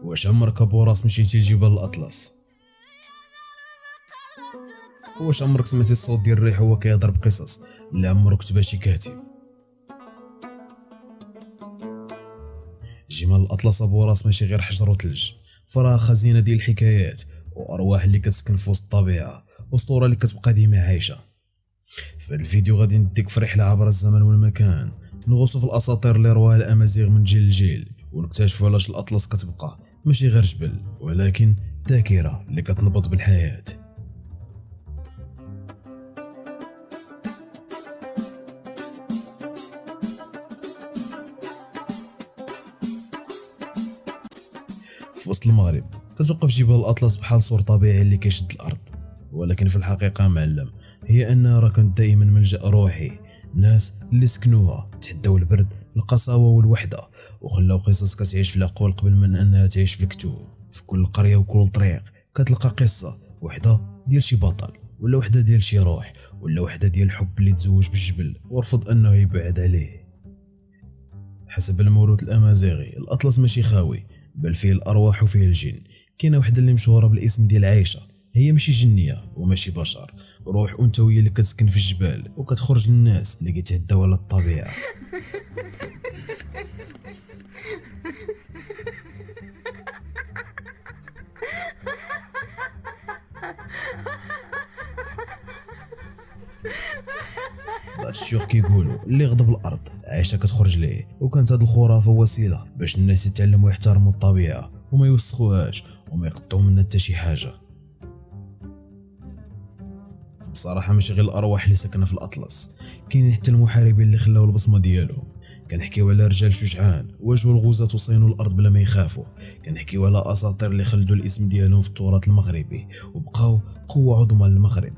واش عمرك ابوراس مشيتي لجبال الاطلس؟ واش عمرك سمعتي الصوت ديال الريح وهو كيهضر بقصص اللي عمرو كتبها شي كاتب؟ جمال الاطلس ابوراس ماشي غير حجر وثلج، فراه خزينه ديال الحكايات وارواح اللي كتسكن في وسط الطبيعه، اسطوره اللي كتبقى ديما عايشه. في هذا الفيديو غادي نديك في رحله عبر الزمن والمكان، نغوصوا في الاساطير اللي رواها الامازيغ من جيل لجيل، ونكتشفوا علاش الاطلس كتبقى ماشي غير جبل ولكن ذاكره اللي كتنبض بالحياه. في وسط المغرب كتوقف جبال الاطلس بحال سور طبيعي اللي كيشد الارض، ولكن في الحقيقه معلم هي انها راه كانت دائما ملجأ روحي. ناس اللي سكنوها تحداو البرد القساوه والوحده، وخلاو قصص كتعيش في العقول قبل من انها تعيش في الكتب. في كل قريه وكل طريق كتلقى قصه وحده ديال شي بطل، ولا وحده ديال شي روح، ولا وحده ديال الحب اللي تزوج بالجبل ورفض انه يبعد عليه. حسب الموروث الامازيغي الاطلس ماشي خاوي، بل فيه الارواح وفيه الجن. كاينه وحده اللي مشهوره بالاسم ديال عايشه، هي ماشي جنيه وماشي بشر، روح انثويه اللي كتسكن في الجبال وكتخرج للناس اللي كيتهداو على الطبيعه. بعض الشيوخ كيقولوا اللي غضب الارض عايشه كتخرج ليه، وكانت هاد الخرافه وسيله باش الناس يتعلموا يحترموا الطبيعه وما يوسخوهاش وما يقطعوا منها حتى شي حاجه. بصراحه ماشي غير الارواح اللي ساكنه في الاطلس، كاينين حتى المحاربين اللي خلاو البصمه ديالهم. كنحكيو على رجال شجعان واجهوا الغزاة وصينوا الارض بلا ما يخافوا. كنحكيو على اساطير اللي خلدوا الاسم ديالهم في التراث المغربي وبقاو قوه عظمى للمغرب.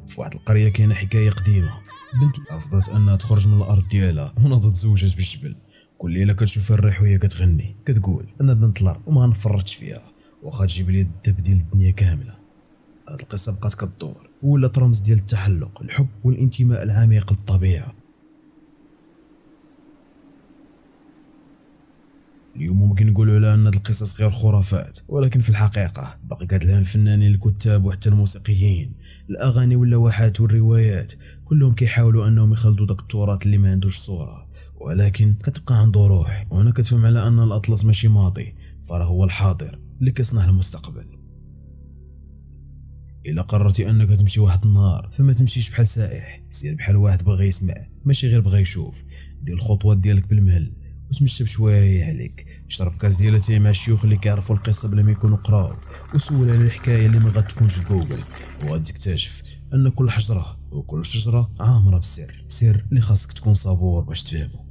في واحد القريه كاينه حكايه قديمه، بنت رفضت انها تخرج من الارض ديالها وناضت تزوجت بالجبل. كل ليله كتشوف الريح وهي كتغني كتقول انا بنت الارض وما غنفرطش فيها واخا تجيب لي الذهب ديال الدنيا كامله. هاد القصه بقات كدور ولات رمز ديال التحلق، الحب والانتماء العميق للطبيعه. اليوم ممكن نقولوا على ان هاد القصص غير خرافات، ولكن في الحقيقه باقي قاد لها الفنانين الكتاب وحتى الموسيقيين، الاغاني واللوحات والروايات كلهم كيحاولوا انهم يخلدوا داك التراث اللي ما عندوش صوره ولكن كتبقى عنده روح. وهنا كتفهم على ان الاطلس ماشي ماضي، فراه هو الحاضر اللي كيصنع المستقبل. الا قررتي انك تمشي واحد النهار فما تمشيش بحال سائح، سير بحال واحد بغى يسمع ماشي غير بغى يشوف. دير الخطوات ديالك بالمهل وتمشى بشويه عليك، شرب كاس ديال اتاي مع الشيوخ اللي كيعرفوا القصه بلا ما يكونوا قراو، وسول على الحكايه اللي ما غاتكونش في جوجل، وغادي تكتشف ان كل حجره وكل شجره عامره بالسر، سر اللي خاصك تكون صبور باش تفهمه.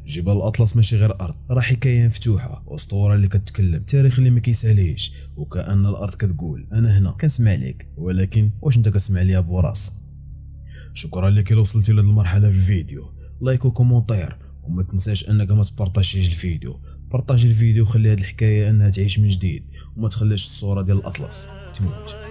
جبال الاطلس ماشي غير ارض، راه حكايه مفتوحه، اسطوره اللي كتكلم، تاريخ اللي ما كيساليش، وكأن الارض كتقول انا هنا كنسمع ليك، ولكن واش انت كتسمع ليا بوراس؟ شكرا لك الا وصلتي لهاد المرحله في الفيديو، لايك وكومونتير، وما تنساش انك ما تبارطاجيش الفيديو. بارطاجي الفيديو وخلي هاد الحكايه انها تعيش من جديد، وما تخليش الصوره ديال الاطلس تموت.